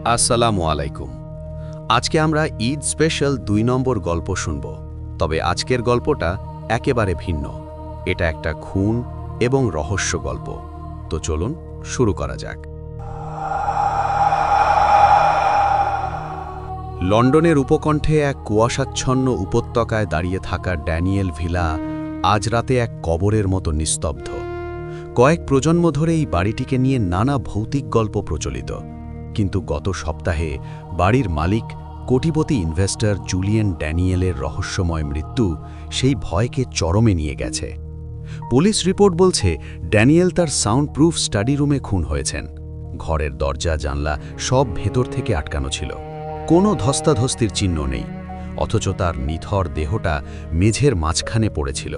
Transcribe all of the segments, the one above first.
আসসালামু আলাইকুম। আজকে আমরা ঈদ স্পেশাল ২ নম্বর গল্প শুনব। তবে আজকের গল্পটা একেবারে ভিন্ন। এটা একটা খুন এবং রহস্য গল্প। তো চলুন শুরু করা যাক। লন্ডনের উপকণ্ঠে এক কুয়াশাচ্ছন্ন উপত্যকায় দাঁড়িয়ে থাকা ড্যানিয়েল ভিলা আজ রাতে এক কবরের মতো নিস্তব্ধ। কয়েক প্রজন্ম ধরে এই বাড়িটিকে নিয়ে নানা ভৌতিক গল্প প্রচলিত, কিন্তু গত সপ্তাহে বাড়ির মালিক কোটিপতি ইনভেস্টর জুলিয়ান ড্যানিয়েলের রহস্যময় মৃত্যু সেই ভয়কে চরমে নিয়ে গেছে। পুলিশ রিপোর্ট বলছে ড্যানিয়েল তার সাউন্ড প্রুফ স্টাডি রুমে খুন হয়েছেন। ঘরের দরজা জানলা সব ভেতর থেকে আটকানো ছিল, কোনো ধস্তাধস্তির চিহ্ন নেই, অথচ তার নিথর দেহটা মেঝের মাঝখানে পড়েছিল।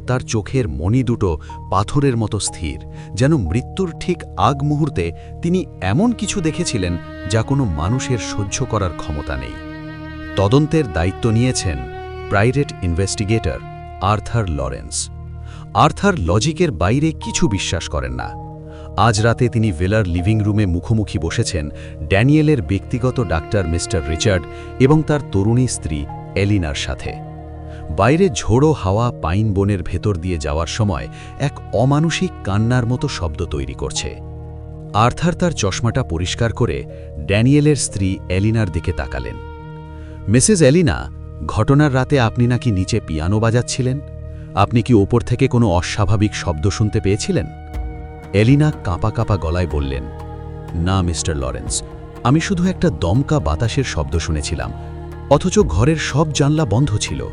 তার চোখের মণি দুটো পাথরের মতো স্থির, যেন মৃত্যুর ঠিক আগ মুহূর্তে তিনি এমন কিছু দেখেছিলেন যা কোনো মানুষের সহ্য করার ক্ষমতা নেই। তদন্তের দায়িত্ব নিয়েছেন private investigator Arthur Lawrence. Arthur লজিকের বাইরে কিছু বিশ্বাস করেন না। আজ রাতে তিনি ভেলার লিভিং রুমে মুখোমুখি বসেছেন ড্যানিয়েলের ব্যক্তিগত ডাক্তার মিস্টার রিচার্ড এবং তার তরুণী স্ত্রী এলিনার সাথে। বাইরে ঝোড়ো হাওয়া পাইন বনের ভেতর দিয়ে যাওয়ার সময় এক অমানুষিক কান্নার মতো শব্দ তৈরি করছে। আর্থার তার চশমাটা পরিষ্কার করে ড্যানিয়েলের স্ত্রী এলিনার দিকে তাকালেন। মিসেস এলিনা, ঘটনার রাতে আপনি নাকি নিচে পিয়ানো বাজাচ্ছিলেন। আপনি কি ওপর থেকে কোনো অস্বাভাবিক শব্দ শুনতে পেয়েছিলেন? এলিনা কাঁপা কাঁপা গলায় বললেন, না মিস্টার লরেন্স, আমি শুধু একটা দমকা বাতাসের শব্দ শুনেছিলাম, অথচ ঘরের সব জানলা বন্ধ ছিল।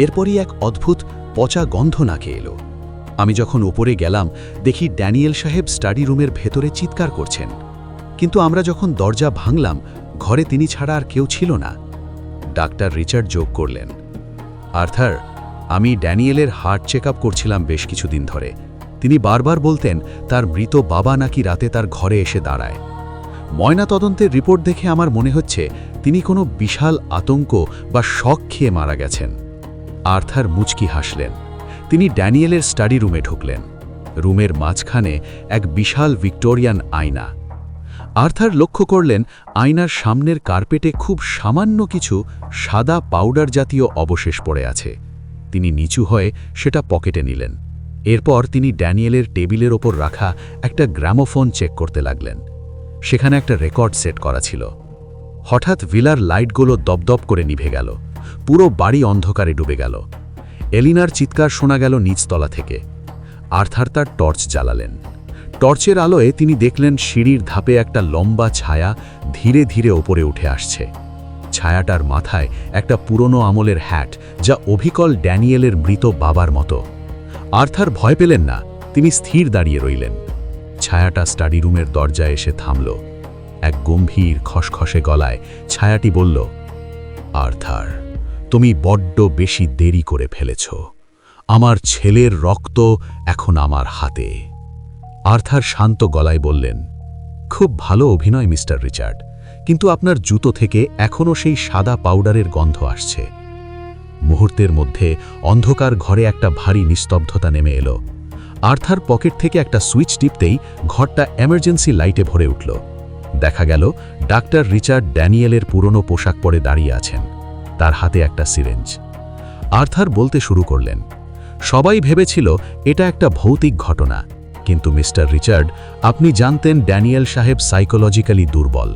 এরপরই এক অদ্ভুত পচা গন্ধ নাকে এলো। আমি যখন ওপরে গেলাম দেখি ড্যানিয়েল সাহেব স্টাডি রুমের ভেতরে চিৎকার করছেন, কিন্তু আমরা যখন দরজা ভাঙলাম ঘরে তিনি ছাড়া আর কেউ ছিল না। ডাক্তার রিচার্ড যোগ করলেন, আর্থার, আমি ড্যানিয়েলের হার্ট চেক আপ করছিলাম বেশ কিছুদিন ধরে। তিনি বারবার বলতেন তার মৃত বাবা নাকি রাতে তার ঘরে এসে দাঁড়ায়। ময়নাতদন্তের রিপোর্ট দেখে আমার মনে হচ্ছে তিনি কোনো বিশাল আতঙ্ক বা শক খেয়ে মারা গেছেন। আর্থার মুচকি হাসলেন। তিনি ড্যানিয়েলের স্টাডি রুমে ঢুকলেন। রুমের মাঝখানে এক বিশাল ভিক্টোরিয়ান আয়না। আর্থার লক্ষ্য করলেন আয়নার সামনের কার্পেটে খুব সামান্য কিছু সাদা পাউডার জাতীয় অবশেষ পড়ে আছে। তিনি নিচু হয়ে সেটা পকেটে নিলেন। এরপর তিনি ড্যানিয়েলের টেবিলের ওপর রাখা একটা গ্রামোফোন চেক করতে লাগলেন। সেখানে একটা রেকর্ড সেট করা ছিল। হঠাৎ ভিলার লাইটগুলো দপদপ করে নিভে গেল। পুরো বাড়ি অন্ধকারে ডুবে গেল। এলিনার চিৎকার শোনা গেল নিচতলা থেকে। আর্থার তার টর্চ জ্বালালেন। টর্চের আলোয় তিনি দেখলেন সিঁড়ির ধাপে একটা লম্বা ছায়া ধীরে ধীরে ওপরে উঠে আসছে। ছায়াটার মাথায় একটা পুরনো আমলের হ্যাট, যা অবিকল ড্যানিয়েলের মৃত বাবার মতো। আর্থার ভয় পেলেন না, তিনি স্থির দাঁড়িয়ে রইলেন। ছায়াটা স্টাডি রুমের দরজায় এসে থামল। এক গম্ভীর খসখসে গলায় ছায়াটি বলল, আর্থার, তুমি বড্ড বেশি দেরি করে ফেলেছ। আমার ছেলের রক্ত এখন আমার হাতে। আর্থার শান্ত গলায় বললেন, খুব ভালো অভিনয় মিস্টার রিচার্ড, কিন্তু আপনার জুতো থেকে এখনও সেই সাদা পাউডারের গন্ধ আসছে। মুহূর্তের মধ্যে অন্ধকার ঘরে একটা ভারী নিস্তব্ধতা নেমে এলো। আর্থার পকেট থেকে একটা সুইচ টিপতেই ঘরটা এমার্জেন্সি লাইটে ভরে উঠল। দেখা গেল ডাক্তার রিচার্ড ড্যানিয়েলের পুরনো পোশাক পরে দাঁড়িয়ে আছেন, তার হাতে একটা সিরেঞ্জ। আর্থার বলতে শুরু করলেন, সবাই ভেবেছিল এটা একটা ভৌতিক ঘটনা, কিন্তু মিস্টার রিচার্ড, আপনি জানতেন ড্যানিয়েল সাহেব সাইকোলজিক্যালি দুর্বল।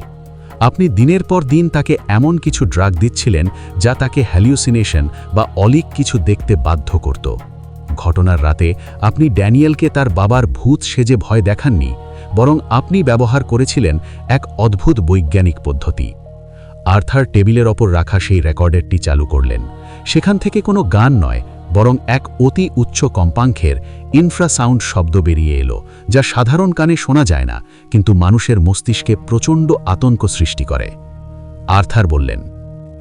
আপনি দিনের পর দিন তাকে এমন কিছু ড্রাগ দিচ্ছিলেন যা তাকে হ্যালিউসিনেশন বা অলিক কিছু দেখতে বাধ্য করত। ঘটনার রাতে আপনি ড্যানিয়েলকে তার বাবার ভূত সেজে ভয় দেখাননি, বরং আপনি ব্যবহার করেছিলেন এক অদ্ভুত বৈজ্ঞানিক পদ্ধতি। আর্থার টেবিলের ওপর রাখা সেই রেকর্ডারটি চালু করলেন। সেখান থেকে কোনো গান নয়, বরং এক অতি উচ্চ কম্পাঙ্কের ইনফ্রাসাউন্ড শব্দ বেরিয়ে এলো, যা সাধারণ কানে শোনা যায় না, কিন্তু মানুষের মস্তিষ্কে প্রচণ্ড আতঙ্ক সৃষ্টি করে। আর্থার বললেন,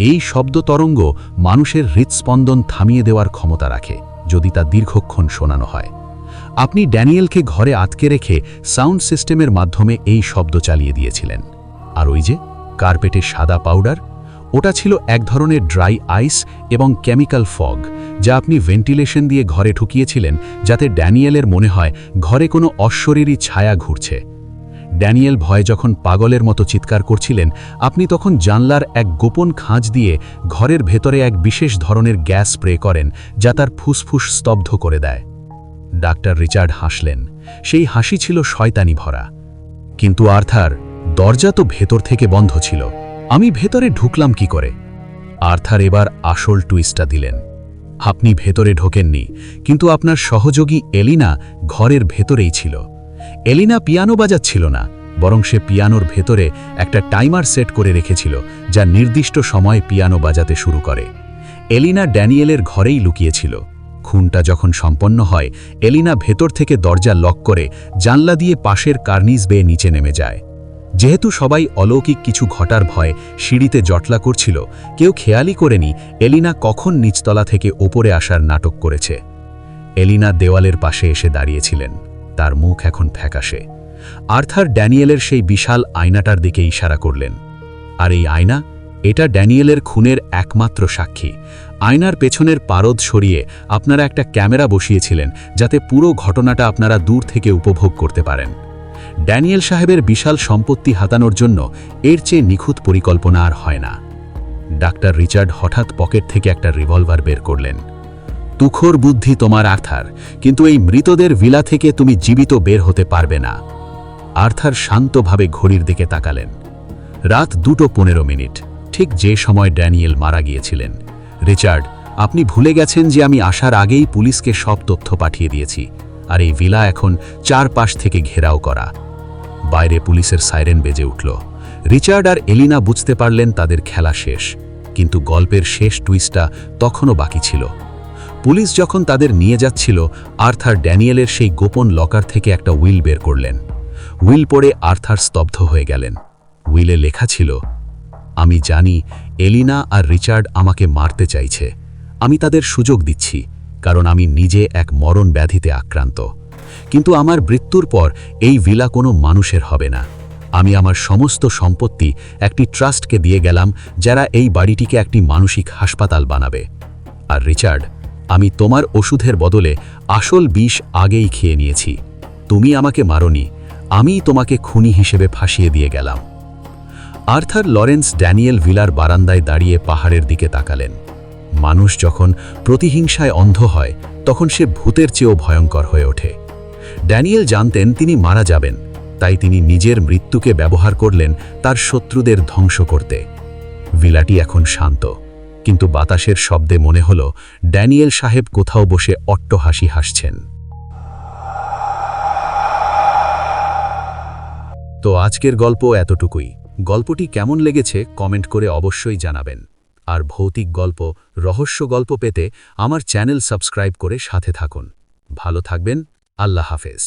এই শব্দ তরঙ্গ মানুষের হৃৎস্পন্দন থামিয়ে দেওয়ার ক্ষমতা রাখে যদি তা দীর্ঘক্ষণ শোনানো হয়। আপনি ড্যানিয়েলকে ঘরে আটকে রেখে সাউন্ড সিস্টেমের মাধ্যমে এই শব্দ চালিয়ে দিয়েছিলেন। আর ওই যে কার্পেটে সাদা পাউডার, ওটা ছিল এক ধরনের ড্রাই আইস এবং কেমিক্যাল ফগ, যা আপনি ভেন্টিলেশন দিয়ে ঘরে ঢুকিয়েছিলেন যাতে ড্যানিয়েলের মনে হয় ঘরে কোনো অশরীরী ছায়া ঘুরছে। ড্যানিয়েল ভয়ে যখন পাগলের মতো চিৎকার করছিলেন, আপনি তখন জানলার এক গোপন খাঁজ দিয়ে ঘরের ভেতরে এক বিশেষ ধরনের গ্যাস স্প্রে করেন, যা তার ফুসফুস স্তব্ধ করে দেয়। ডাক্তার রিচার্ড হাসলেন। সেই হাসি ছিল শয়তানি ভরা। কিন্তু আর্থার, দরজা তো ভেতর থেকে বন্ধ ছিল। আমি ভেতরে ঢুকলাম কি করে? আর্থার এবার আসল টুইস্টটা দিলেন। আপনি ভেতরে ঢোকেননি, কিন্তু আপনার সহযোগী এলিনা ঘরের ভেতরেই ছিল। এলিনা পিয়ানো বাজাচ্ছিল না, বরং সে পিয়ানোর ভেতরে একটা টাইমার সেট করে রেখেছিল, যা নির্দিষ্ট সময়ে পিয়ানো বাজাতে শুরু করে। এলিনা ড্যানিয়েলের ঘরেই লুকিয়েছিল। খুনটা যখন সম্পন্ন হয়, এলিনা ভেতর থেকে দরজা লক করে জানলা দিয়ে পাশের কার্নিস বেয়ে নিচে নেমে যায়। যেহেতু সবাই অলৌকিক কিছু ঘটার ভয় সিঁড়িতে জটলা করছিল, কেউ খেয়ালই করেনি এলিনা কখন নিচতলা থেকে ওপরে আসার নাটক করেছে। এলিনা দেওয়ালের পাশে এসে দাঁড়িয়েছিলেন, তার মুখ এখন ফ্যাকাশে। আর্থার ড্যানিয়েলের সেই বিশাল আয়নাটার দিকে ইশারা করলেন। আর এই আয়না, এটা ড্যানিয়েলের খুনের একমাত্র সাক্ষী। আয়নার পেছনের পারদ সরিয়ে আপনারা একটা ক্যামেরা বসিয়েছিলেন, যাতে পুরো ঘটনাটা আপনারা দূর থেকে উপভোগ করতে পারেন। ড্যানিয়েল সাহেবের বিশাল সম্পত্তি হাতানোর জন্য এর চেয়ে নিখুঁত পরিকল্পনা আর হয় না। ডাক্তার রিচার্ড হঠাৎ পকেট থেকে একটা রিভলভার বের করলেন। তুখোর বুদ্ধি তোমার আর্থার, কিন্তু এই মৃতদের ভিলা থেকে তুমি জীবিত বের হতে পারবে না। আর্থার শান্তভাবে ঘড়ির দিকে তাকালেন। রাত 2:15, ঠিক যে সময় ড্যানিয়েল মারা গিয়েছিলেন। রিচার্ড, আপনি ভুলে গেছেন যে আমি আসার আগেই পুলিশকে সব তথ্য পাঠিয়ে দিয়েছি, আর এই ভিলা এখন চারপাশ থেকে ঘেরাও করা। বাইরে পুলিশের সাইরেন বেজে উঠল। রিচার্ড আর এলিনা বুঝতে পারলেন তাদের খেলা শেষ, কিন্তু গল্পের শেষ টুইস্টটা তখনও বাকি ছিল। পুলিশ যখন তাদের নিয়ে যাচ্ছিল, আর্থার ড্যানিয়েলের সেই গোপন লকার থেকে একটা উইল বের করলেন। উইল পড়ে আর্থার স্তব্ধ হয়ে গেলেন। উইলে লেখা ছিল, আমি জানি এলিনা আর রিচার্ড আমাকে মারতে চাইছে। আমি তাদের সুযোগ দিচ্ছি, কারণ আমি নিজে এক মরণ ব্যাধিতে আক্রান্ত। কিন্তু আমার মৃত্যুর পর এই ভিলা কোনো মানুষের হবে না। আমি আমার সমস্ত সম্পত্তি একটি ট্রাস্টকে দিয়ে গেলাম, যারা এই বাড়িটিকে একটি মানসিক হাসপাতাল বানাবে। আর রিচার্ড, আমি তোমার ওষুধের বদলে আসল বিষ আগেই খেয়ে নিয়েছি। তুমি আমাকে মারোনি, আমি তোমাকে খুনি হিসেবে ফাঁসিয়ে দিয়ে গেলাম। আর্থার লরেন্স ড্যানিয়েল ভিলার বারান্দায় দাঁড়িয়ে পাহাড়ের দিকে তাকালেন। মানুষ যখন প্রতিহিংসায় অন্ধ হয়, তখন সে ভূতের চেয়েও ভয়ঙ্কর হয়ে ওঠে। ড্যানিয়েল জানতেন তিনি মারা যাবেন, তাই তিনি নিজের মৃত্যুকে ব্যবহার করলেন তার শত্রুদের ধ্বংস করতে। ভিলাটি এখন শান্ত, কিন্তু বাতাসের শব্দে মনে হল ড্যানিয়েল সাহেব কোথাও বসে অট্টহাসি হাসছেন। তো আজকের গল্প এতটুকুই। গল্পটি কেমন লেগেছে কমেন্ট করে অবশ্যই জানাবেন। আর ভৌতিক গল্প, রহস্য গল্প পেতে আমার চ্যানেল সাবস্ক্রাইব করে সাথে থাকুন। ভালো থাকবেন। আল্লাহ হাফেজ।